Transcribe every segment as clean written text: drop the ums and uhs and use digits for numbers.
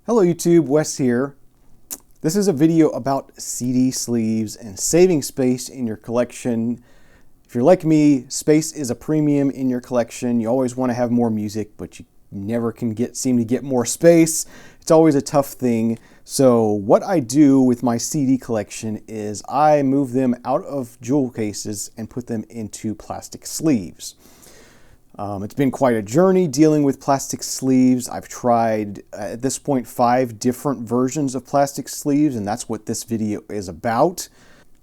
Hello YouTube, Wes here. This is a video about CD sleeves and saving space in your collection. If you're like me, space is a premium in your collection. You always want to have more music, but you never can seem to get more space. It's always a tough thing. So what I do with my CD collection is I move them out of jewel cases and put them into plastic sleeves. It's been quite a journey dealing with plastic sleeves. I've tried, at this point, 5 different versions of plastic sleeves, and that's what this video is about.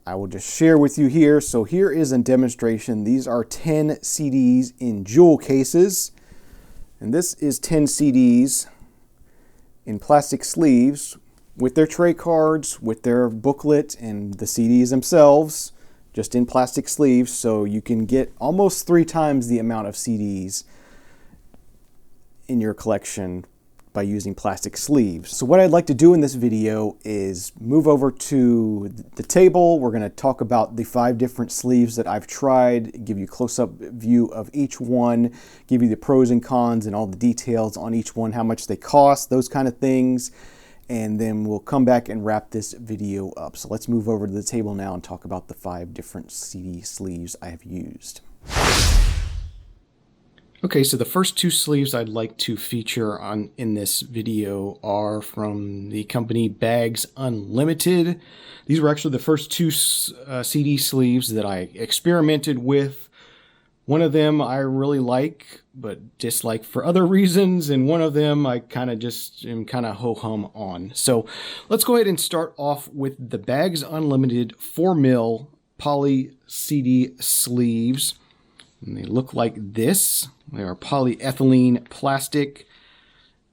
I will just share with you here. So here is a demonstration. These are 10 CDs in jewel cases, and this is 10 CDs in plastic sleeves with their tray cards, with their booklet, and the CDs themselves, just in plastic sleeves, so you can get almost 3 times the amount of CDs in your collection by using plastic sleeves. So what I'd like to do in this video is move over to the table. We're going to talk about the 5 different sleeves that I've tried, give you a close-up view of each one, give you the pros and cons and all the details on each one, how much they cost, those kind of things. And then we'll come back and wrap this video up. So let's move over to the table now and talk about the 5 different CD sleeves I have used. Okay, so the first 2 sleeves I'd like to feature in this video are from the company Bags Unlimited. These were actually the first 2 CD sleeves that I experimented with. One of them I really like, but dislike for other reasons, and one of them I kind of just am kind of ho-hum on. So let's go ahead and start off with the Bags Unlimited 4mm poly CD sleeves. And they look like this. They are polyethylene plastic,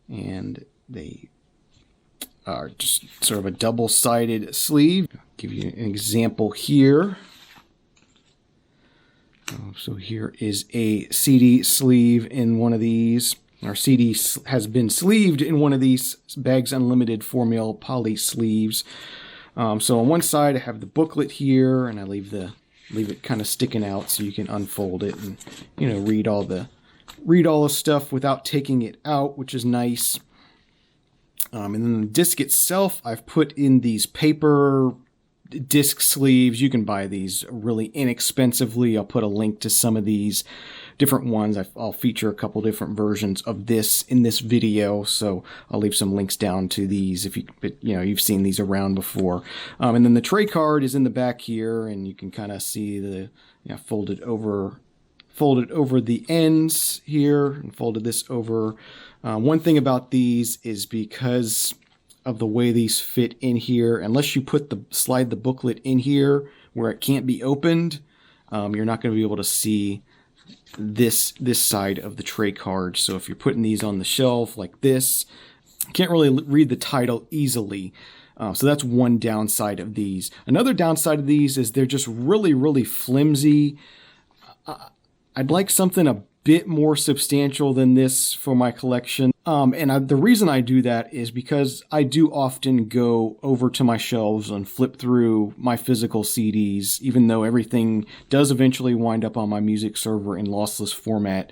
and they are just sort of a double-sided sleeve. I'll give you an example here. So here is a CD sleeve in one of these. Our CD has been sleeved in one of these Bags Unlimited 4mm poly sleeves. So on one side I have the booklet here, and I leave it kind of sticking out so you can unfold it and read all the stuff without taking it out, which is nice. And then the disc itself, I've put in these paper disc sleeves. You can buy these really inexpensively. I'll put a link to some of these different ones. I'll feature a couple different versions of this in this video, so I'll leave some links down to these if you've seen these around before. And then the tray card is in the back here, and you can kind of see the folded over the ends here, and folded this over. One thing about these is because of the way these fit in here, unless you slide the booklet in here where it can't be opened, you're not going to be able to see this side of the tray card. So if you're putting these on the shelf like this, you can't really read the title easily. So that's one downside of these. Another downside of these is they're just really, really flimsy. I'd like something a bit more substantial than this for my collection. The reason I do that is because I do often go over to my shelves and flip through my physical CDs, even though everything does eventually wind up on my music server in lossless format.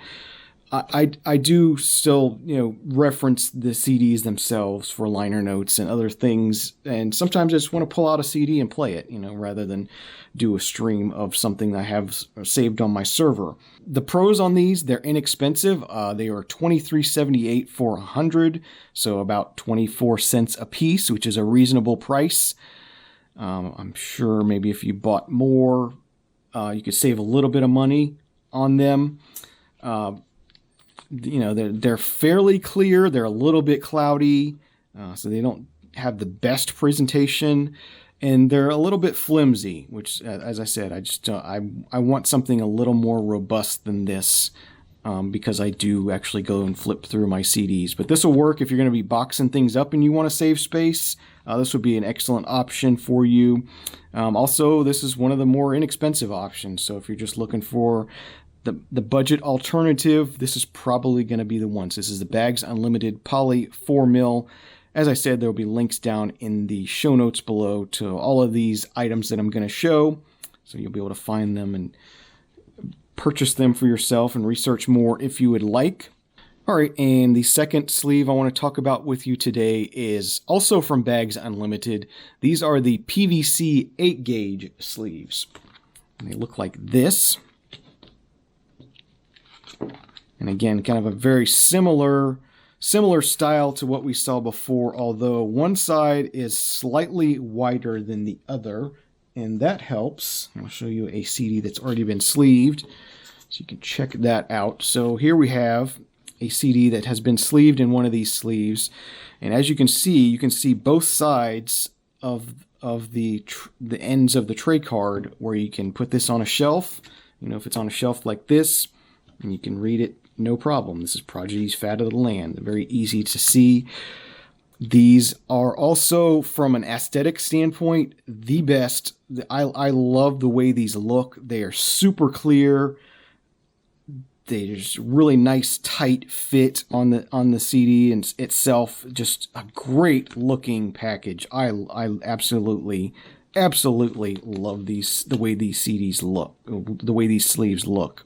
I do still, reference the CDs themselves for liner notes and other things, and sometimes I just want to pull out a CD and play it, rather than do a stream of something that I have saved on my server. The pros on these, they're inexpensive. They are $23.78 for 100, so about 24 cents a piece, which is a reasonable price. I'm sure maybe if you bought more, you could save a little bit of money on them. They're fairly clear. They're a little bit cloudy, so they don't have the best presentation, and they're a little bit flimsy, which, as I said, I want something a little more robust than this, because I do actually go and flip through my CDs. But this will work if you're going to be boxing things up and you want to save space. This would be an excellent option for you. Also, this is one of the more inexpensive options, so if you're just looking for the budget alternative, this is probably going to be the one. So this is the Bags Unlimited Poly 4mm. As I said, there will be links down in the show notes below to all of these items that I'm going to show, so you'll be able to find them and purchase them for yourself and research more if you would like. All right, and the second sleeve I want to talk about with you today is also from Bags Unlimited. These are the PVC 8-gauge sleeves. And they look like this. And again, kind of a very similar style to what we saw before, although one side is slightly wider than the other, and that helps. I'll show you a CD that's already been sleeved, so you can check that out. So here we have a CD that has been sleeved in one of these sleeves, and as you can see both sides of the ends of the tray card, where you can put this on a shelf. You know, if it's on a shelf like this, and you can read it, no problem. This is Prodigy's Fat of the Land. Very easy to see. These are also, from an aesthetic standpoint, the best. I love the way these look. They are super clear. There's really nice tight fit on the CD and itself. Just a great looking package. I absolutely love the way these CDs look, the way these sleeves look.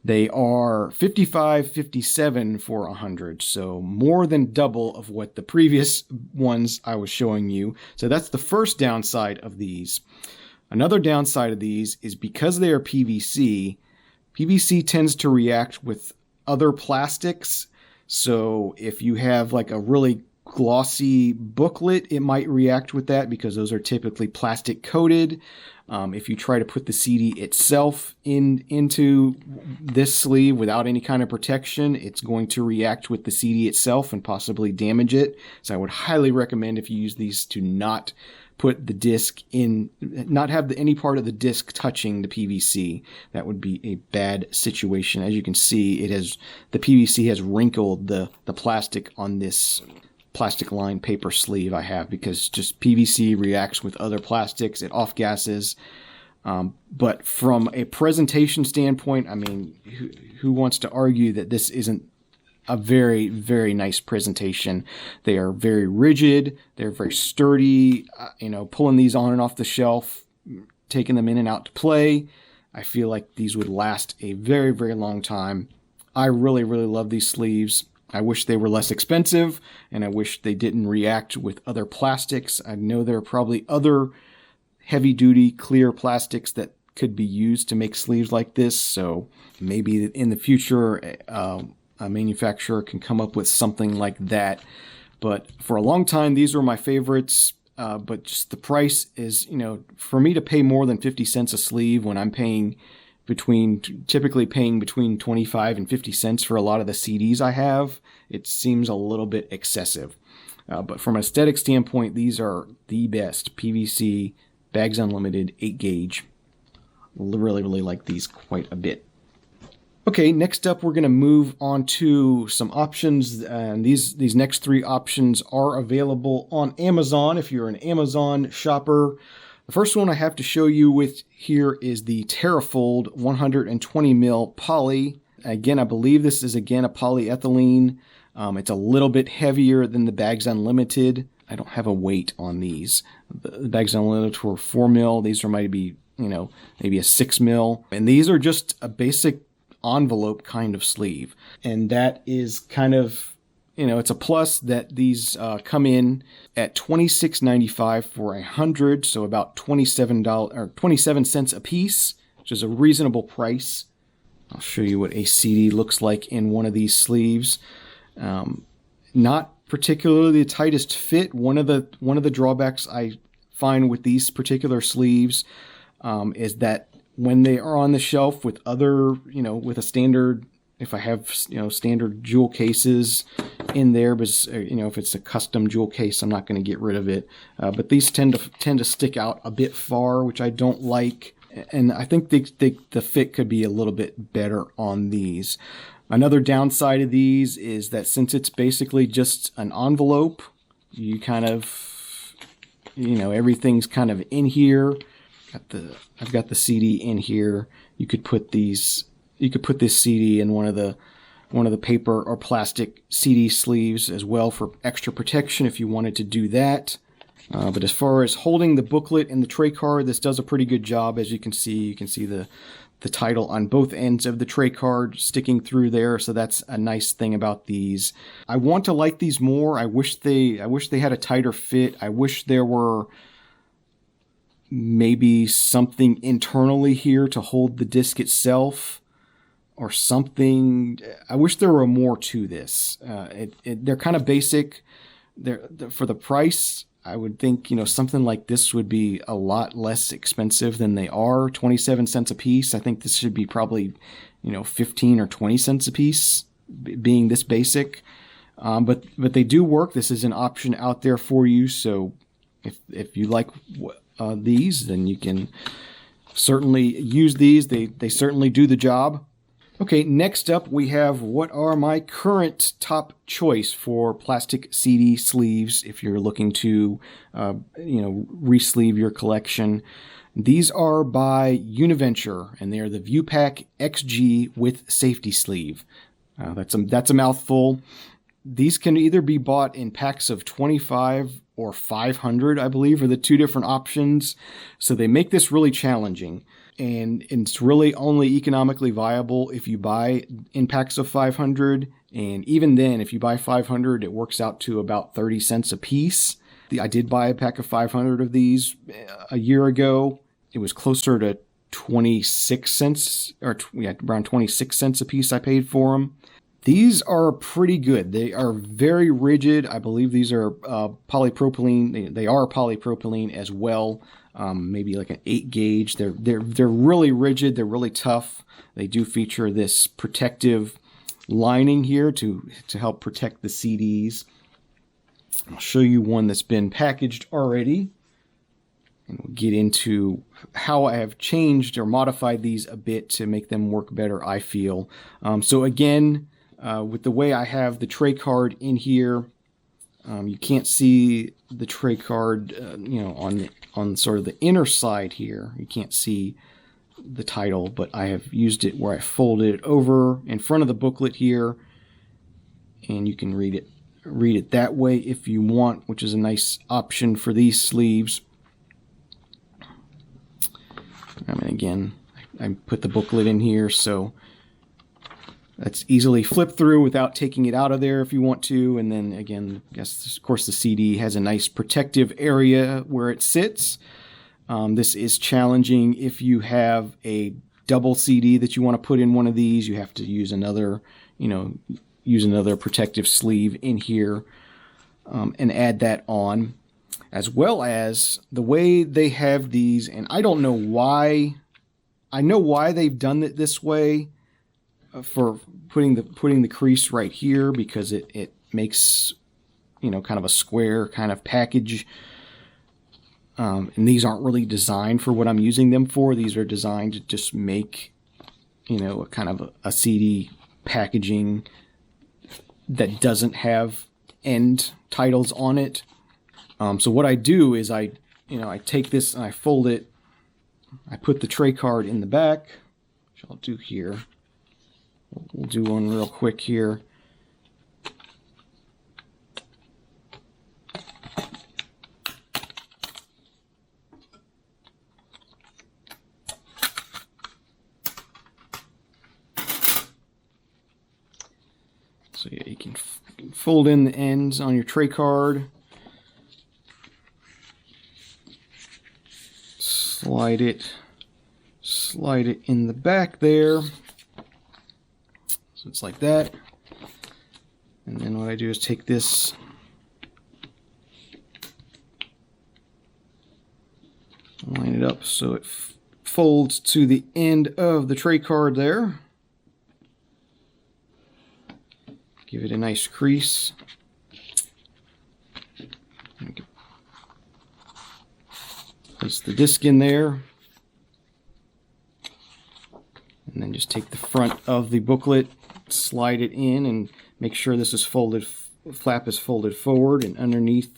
They are $55.57 for 100, so more than double of what the previous ones I was showing you. So that's the first downside of these. Another downside of these is because they are PVC tends to react with other plastics. So if you have like a really glossy booklet, it might react with that because those are typically plastic coated. If you try to put the CD itself into this sleeve without any kind of protection, it's going to react with the CD itself and possibly damage it. So I would highly recommend, if you use these, to not put the disc in, not have any part of the disc touching the PVC. That would be a bad situation. As you can see, the PVC has wrinkled the plastic on this plastic lined paper sleeve I have, because just PVC reacts with other plastics, it off gases. But from a presentation standpoint, I mean, who wants to argue that this isn't a very, very nice presentation? They are very rigid. They're very sturdy. Pulling these on and off the shelf, taking them in and out to play, I feel like these would last a very, very long time. I really, really love these sleeves. I wish they were less expensive, and I wish they didn't react with other plastics. I know there are probably other heavy-duty clear plastics that could be used to make sleeves like this, so maybe in the future a manufacturer can come up with something like that. But for a long time, these were my favorites. But just the price is, for me to pay more than 50 cents a sleeve when I'm typically paying between 25 and 50 cents for a lot of the CDs I have, it seems a little bit excessive. But from an aesthetic standpoint, these are the best PVC Bags Unlimited 8-gauge. Really, really like these quite a bit. Okay, next up we're going to move on to some options, and these next three options are available on Amazon if you're an Amazon shopper. The first one I have to show you with here is the Tarifold 120mm poly. Again, I believe this is a polyethylene. It's a little bit heavier than the Bags Unlimited. I don't have a weight on these. The Bags Unlimited were 4mm. These are maybe a 6mm. And these are just a basic envelope kind of sleeve. And that is kind of, it's a plus that these come in at $26.95 for 100, so about $27 cents a piece, which is a reasonable price. I'll show you what a CD looks like in one of these sleeves. Not particularly the tightest fit. One of the drawbacks I find with these particular sleeves is that when they are on the shelf with other, with a standard, if I have, standard jewel cases in there, but, if it's a custom jewel case, I'm not going to get rid of it. But these tend to stick out a bit far, which I don't like. And I think the fit could be a little bit better on these. Another downside of these is that since it's basically just an envelope, you kind of, everything's kind of in here. I've got the CD in here. You could put this CD in one of the paper or plastic CD sleeves as well for extra protection if you wanted to do that. But as far as holding the booklet and the tray card, this does a pretty good job. As you can see the the title on both ends of the tray card sticking through there, so that's a nice thing about these. I want to like these more. I wish they had a tighter fit. I wish there were maybe something internally here to hold the disc itself or something. I wish there were more to this. They're kind of basic. For the price, I would think, something like this would be a lot less expensive than they are. 27 cents a piece. I think this should be probably, 15 or 20 cents a piece, being this basic. But they do work. This is an option out there for you. So if you like these, then you can certainly use these. They certainly do the job. Okay, next up we have what are my current top choice for plastic CD sleeves if you're looking to, re-sleeve your collection. These are by Univenture, and they are the Viewpak XG with safety sleeve. That's a mouthful. These can either be bought in packs of 25 or 500, I believe, are the two different options. So they make this really challenging. And it's really only economically viable if you buy in packs of 500. And even then, if you buy 500, it works out to about 30 cents a piece. I did buy a pack of 500 of these a year ago. It was closer to 26 cents, around 26 cents a piece I paid for them. These are pretty good. They are very rigid. I believe these are polypropylene. They are polypropylene as well. Maybe like an 8 gauge. They're really rigid. They're really tough. They do feature this protective lining here to help protect the CDs. I'll show you one that's been packaged already, and we'll get into how I have changed or modified these a bit to make them work better, I feel. So again, with the way I have the tray card in here, you can't see the tray card, on sort of the inner side here. You can't see the title, but I have used it where I folded it over in front of the booklet here, and you can read it that way if you want, which is a nice option for these sleeves. Again, I put the booklet in here, so that's easily flipped through without taking it out of there if you want to. And then again, of course, the CD has a nice protective area where it sits. This is challenging if you have a double CD that you want to put in one of these. You have to use another, protective sleeve in here and add that on, as well as the way they have these. And I don't know why. I know why they've done it this way. For putting the crease right here, because it makes kind of a square kind of package, and these aren't really designed for what I'm using them for. These are designed to just make a kind of a CD packaging that doesn't have end titles on it. So what I do is I take this and I fold it. I put the tray card in the back, which I'll do here. We'll do one real quick here. So yeah, you can fold in the ends on your tray card. Slide it in the back there. So it's like that. And then what I do is take this, line it up so it folds to the end of the tray card there. Give it a nice crease. Place the disc in there. And then just take the front of the booklet, slide it in, and make sure this is folded, flap is folded forward, and underneath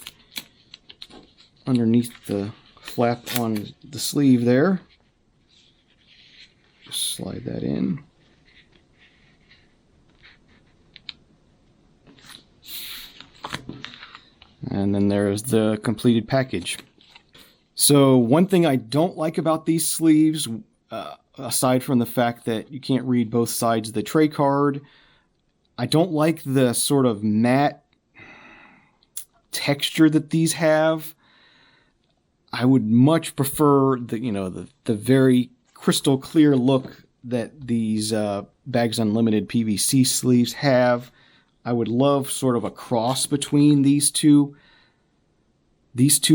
the flap on the sleeve there, just slide that in. And then there's the completed package. So one thing I don't like about these sleeves, aside from the fact that you can't read both sides of the tray card. I don't like the sort of matte texture that these have. I would much prefer the very crystal clear look that these Bags Unlimited PVC sleeves have. I would love sort of a cross between these two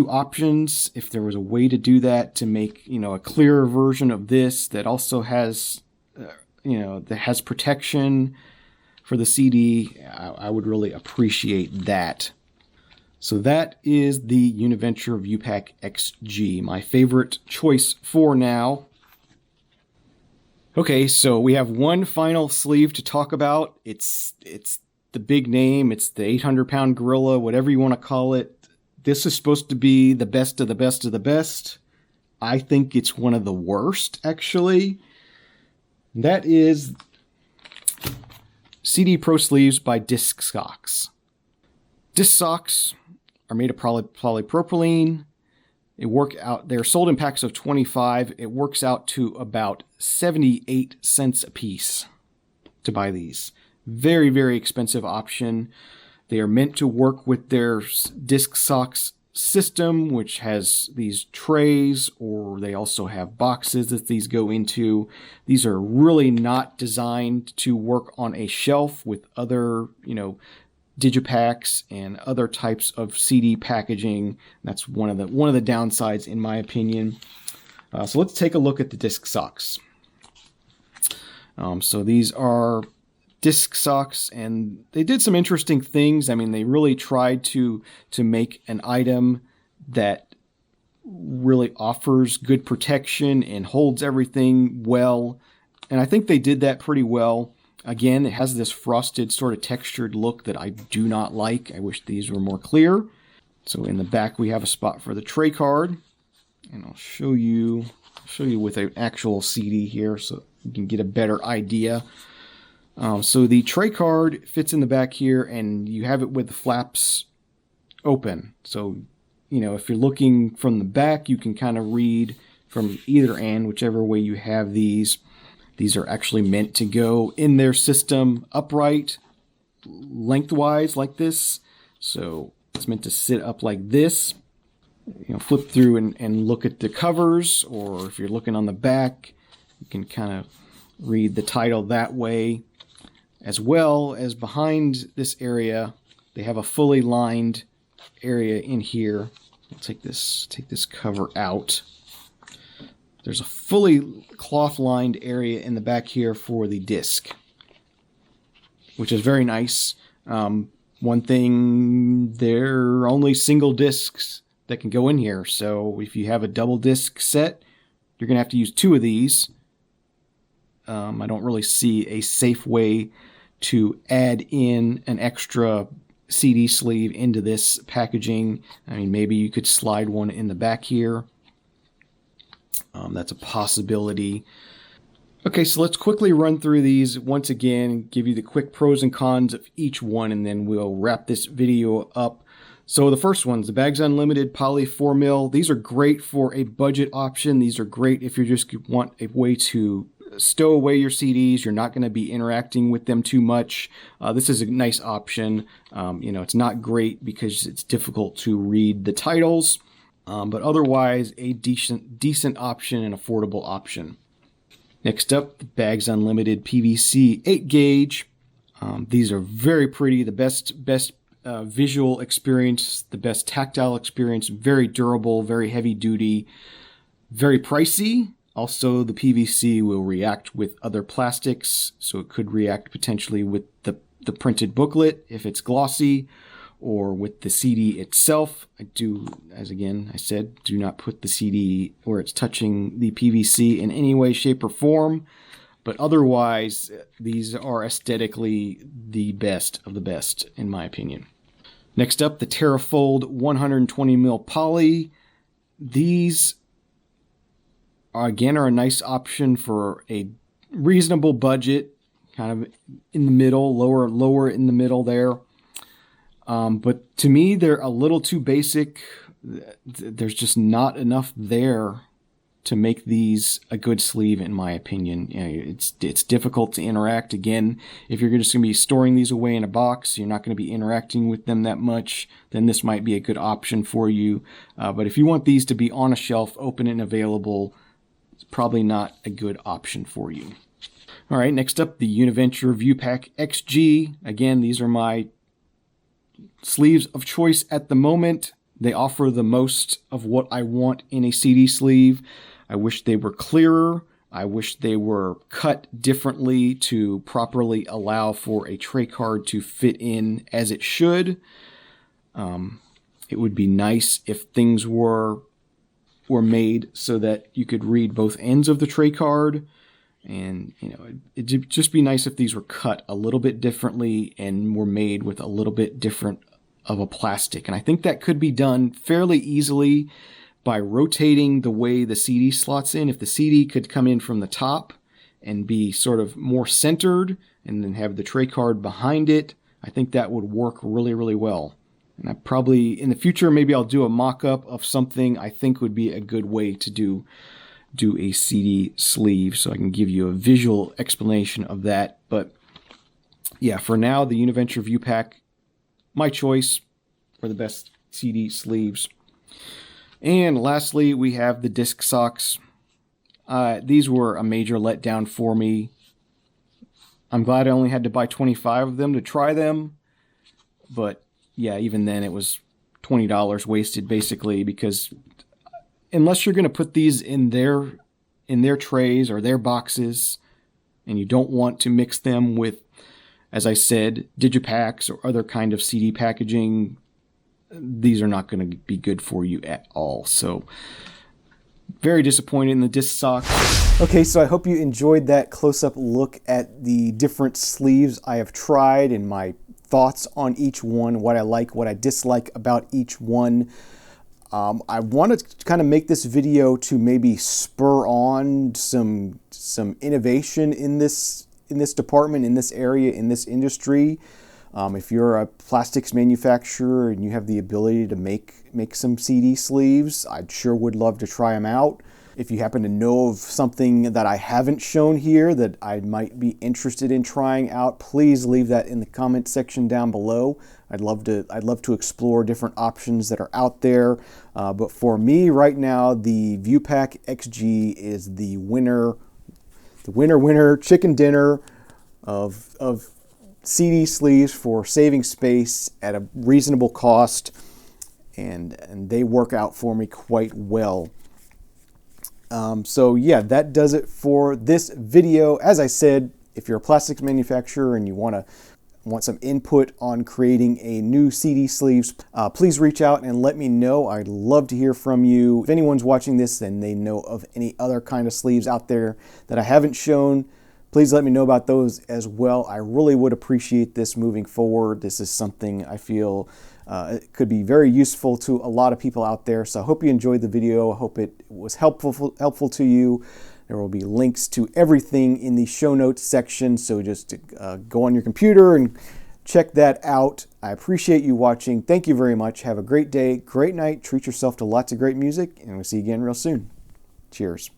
options, if there was a way to do that, to make a clearer version of this that also has that has protection for the CD. I would really appreciate that. So that is the Univenture Viewpak XG, my favorite choice for now. Okay, so we have one final sleeve to talk about. It's the big name. It's the 800-pound gorilla, whatever you want to call it. This is supposed to be the best of the best of the best. I think it's one of the worst, actually. That is CD PRO Sleeves by DiscSox. DiscSox are made of polypropylene. They're sold in packs of 25. It works out to about 78 cents a piece to buy these. Very, very expensive option. They are meant to work with their DiscSox system, which has these trays, or they also have boxes that these go into. These are really not designed to work on a shelf with other, digipacks and other types of CD packaging. That's one of the downsides, in my opinion. So let's take a look at the DiscSox. So these are DiscSox, and they did some interesting things. I mean, they really tried to make an item that really offers good protection and holds everything well. And I think they did that pretty well. Again, it has this frosted sort of textured look that I do not like. I wish these were more clear. So in the back, we have a spot for the tray card. And I'll show you with an actual CD here so you can get a better idea. So the tray card fits in the back here, and you have it with the flaps open. So, if you're looking from the back, you can kind of read from either end, whichever way you have these. These are actually meant to go in their system upright, lengthwise like this. So it's meant to sit up like this. Flip through and look at the covers, or if you're looking on the back, you can kind of read the title that way. As well as behind this area, they have a fully lined area in here. I'll take this cover out. There's a fully cloth lined area in the back here for the disc, which is very nice. One thing, there are only single discs that can go in here. So if you have a double disc set, you're going to have to use two of these. I don't really see a safe way to add in an extra CD sleeve into this packaging. I mean, maybe you could slide one in the back here. That's a possibility. Okay, so let's quickly run through these once again, give you the quick pros and cons of each one, and then we'll wrap this video up. So the first one's the Bags Unlimited Poly 4mm. These are great for a budget option. These are great if you just want a way to stow away your CDs. You're not going to be interacting with them too much. This is a nice option. It's not great because it's difficult to read the titles, but otherwise a decent option and affordable option. Next up, the Bags Unlimited PVC 8 gauge. These are very pretty. The best visual experience, the best tactile experience. Very durable, very heavy duty, very pricey. Also, the PVC will react with other plastics, so it could react potentially with the printed booklet if it's glossy, or with the CD itself. I do, as again I said, do not put the CD where it's touching the PVC in any way, shape, or form. But otherwise, these are aesthetically the best of the best, in my opinion. Next up, the Tarifold 120mm poly. These again are a nice option for a reasonable budget, kind of in the middle, lower in the middle there. But to me, they're a little too basic. There's just not enough there to make these a good sleeve, in my opinion. It's difficult to interact. Again, if you're just going to be storing these away in a box, you're not going to be interacting with them that much, then this might be a good option for you. But if you want these to be on a shelf, open and available, it's probably not a good option for you. All right, next up, the Univenture Viewpak XG. Again, these are my sleeves of choice at the moment. They offer the most of what I want in a CD sleeve. I wish they were clearer. I wish they were cut differently to properly allow for a tray card to fit in as it should. It would be nice if things were made so that you could read both ends of the tray card. And, it'd just be nice if these were cut a little bit differently and were made with a little bit different of a plastic. And I think that could be done fairly easily by rotating the way the CD slots in. If the CD could come in from the top and be sort of more centered and then have the tray card behind it, I think that would work really, really well. And I probably, in the future, maybe I'll do a mock-up of something I think would be a good way to do a CD sleeve, so I can give you a visual explanation of that. But yeah, for now, the Univenture Viewpak, my choice for the best CD sleeves. And lastly, we have the DiscSox. These were a major letdown for me. I'm glad I only had to buy 25 of them to try them. But yeah, even then it was $20 wasted basically, because unless you're going to put these in their trays or their boxes, and you don't want to mix them with, as I said, digipacks or other kind of CD packaging, these are not going to be good for you at all. So very disappointed in the DiscSox. Okay, so I hope you enjoyed that close-up look at the different sleeves I have tried and my thoughts on each one, what I like, what I dislike about each one. I want to kind of make this video to maybe spur on some innovation in this department, in this area, in this industry. If you're a plastics manufacturer and you have the ability to make some CD sleeves, I sure would love to try them out. If you happen to know of something that I haven't shown here that I might be interested in trying out, please leave that in the comment section down below. I'd love to explore different options that are out there. But for me right now, the Viewpak XG is the winner chicken dinner of CD sleeves for saving space at a reasonable cost, and they work out for me quite well. So yeah, that does it for this video. As I said, if you're a plastics manufacturer and you want some input on creating a new CD sleeves, please reach out and let me know. I'd love to hear from you. If anyone's watching this and they know of any other kind of sleeves out there that I haven't shown, please let me know about those as well. I really would appreciate this moving forward. This is something I feel it could be very useful to a lot of people out there. So I hope you enjoyed the video. I hope it was helpful to you. There will be links to everything in the show notes section. So just go on your computer and check that out. I appreciate you watching. Thank you very much. Have a great day, great night. Treat yourself to lots of great music, and we'll see you again real soon. Cheers.